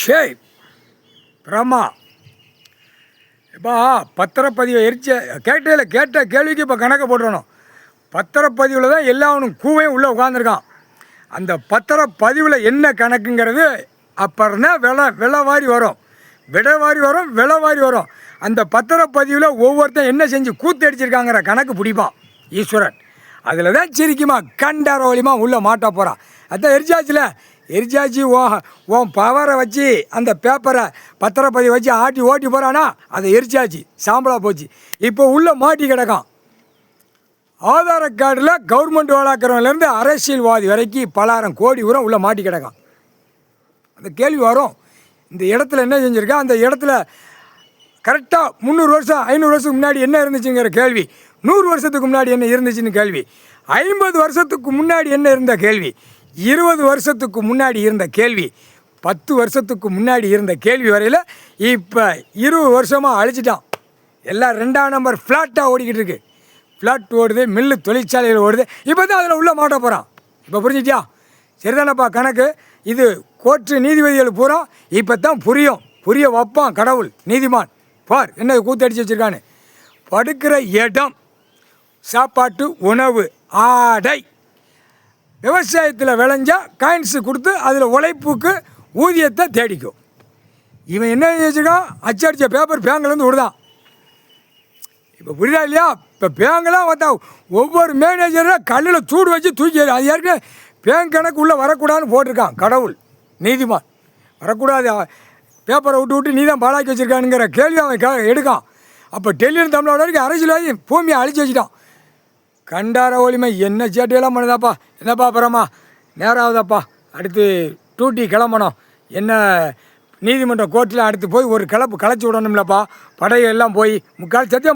ஷேய் பிரமா இப்போ பத்திரப்பதிவை கேட்ட கேள்விக்கு இப்போ கணக்கை போட்டுறணும். பத்திரப்பதிவில் தான் எல்லாவனும் கூவையும் உள்ளே உட்காந்துருக்கான். அந்த பத்திரப்பதிவில் என்ன கணக்குங்கிறது அப்புறம் தான் விலை வாரி வரும், விலை வாரி வரும். அந்த பத்திரப்பதிவில் ஒவ்வொருத்தன் என்ன செஞ்சு கூத்தடிச்சிருக்காங்கிற கணக்கு பிடிப்பான் ஈஸ்வரன். அதில் தான் சிரிக்குமா கண்டாரோலியமா உள்ளே மாட்ட போகிறான். அதான் எரிச்சாச்சு உன் பவரை வச்சு அந்த பேப்பரை பத்திரப்பதிவை வச்சு ஓட்டி போகிறானா, அதை எரிச்சாச்சு சாம்பலாக போச்சு. இப்போ உள்ளே மாட்டி கிடக்கான். ஆதார கார்டில் கவர்மெண்ட் வேலைக்கிறவங்கலேருந்து அரசியல்வாதி வரைக்கும் பலாயிரம் கோடி உரம் உள்ளே மாட்டி கிடக்கான். அந்த கேள்வி வரும், இந்த இடத்துல என்ன செஞ்சுருக்கா, அந்த இடத்துல கரெக்டாக 300 வருஷம் 500 வருஷத்துக்கு முன்னாடி என்ன இருந்துச்சுங்கிற கேள்வி, 100 வருஷத்துக்கு முன்னாடி என்ன இருந்துச்சுன்னு கேள்வி, 50 வருஷத்துக்கு முன்னாடி என்ன இருந்த கேள்வி, 20 வருஷத்துக்கு முன்னாடி இருந்த கேள்வி, 10 வருஷத்துக்கு முன்னாடி இருந்த கேள்வி வரையில் இப்போ 20 வருஷமாக அழிச்சிட்டான். எல்லாம் 2ஆம் நம்பர் ஃப்ளாட்டாக ஓடிக்கிட்டு இருக்கு. ஃப்ளாட் ஓடுது, மில்லு தொழிற்சாலைகள் ஓடுது. இப்போ தான் அதில் உள்ளே மாட்ட போகிறான். இப்போ புரிஞ்சிட்டியா? சரிதானப்பா கணக்கு. இது கோர்ட்டு நீதிபதிகள் பூரா இப்போ தான் புரிய வைப்பான் கடவுள் நீதிமான். பார் என்ன கூத்தடிச்சு வச்சுருக்கான்னு. படுக்கிற இடம், சாப்பாட்டு, உணவு, ஆடை, விவசாயத்தில் விளைஞ்சா காயின்ஸு கொடுத்து அதில் உழைப்புக்கு ஊதியத்தை தேடிக்கும். இவன் என்ன வச்சுருக்கான், அச்சடித்த பேப்பர் பேங்க்லேருந்து விடுதான். இப்போ புரியுதா இல்லையா? இப்போ பேங்கெல்லாம் பார்த்தா ஒவ்வொரு மேனேஜரும் கல்லில் சூடு வச்சு தூக்கி அது ஏற்கனவே பேங்க் கணக்கு உள்ளே வரக்கூடாதுன்னு போட்டிருக்கான் கடவுள் நீதிமான். வரக்கூடாது, பேப்பரை விட்டு நீ தான் பாழாக்கி வச்சுருக்கானுங்கிற கேள்வி அவன் எடுக்கான். அப்போ டெல்லியில் தமிழ்நாடு வரைக்கும் அரசியல்வாதி பூமியை அழிச்சு வச்சுட்டான். கண்டார ஒளிமை என்ன சேட்டையெல்லாம் பண்ணுதாப்பா. என்னப்பா அப்புறமா நேரம் ஆகுதாப்பா, அடுத்து டூட்டி கிளம்பணும். என்ன நீதிமன்ற கோர்ட்டில் அடுத்து போய் ஒரு களைச்சி விடணும்லப்பா. படையெல்லாம் போய் முக்கால் சத்தியம்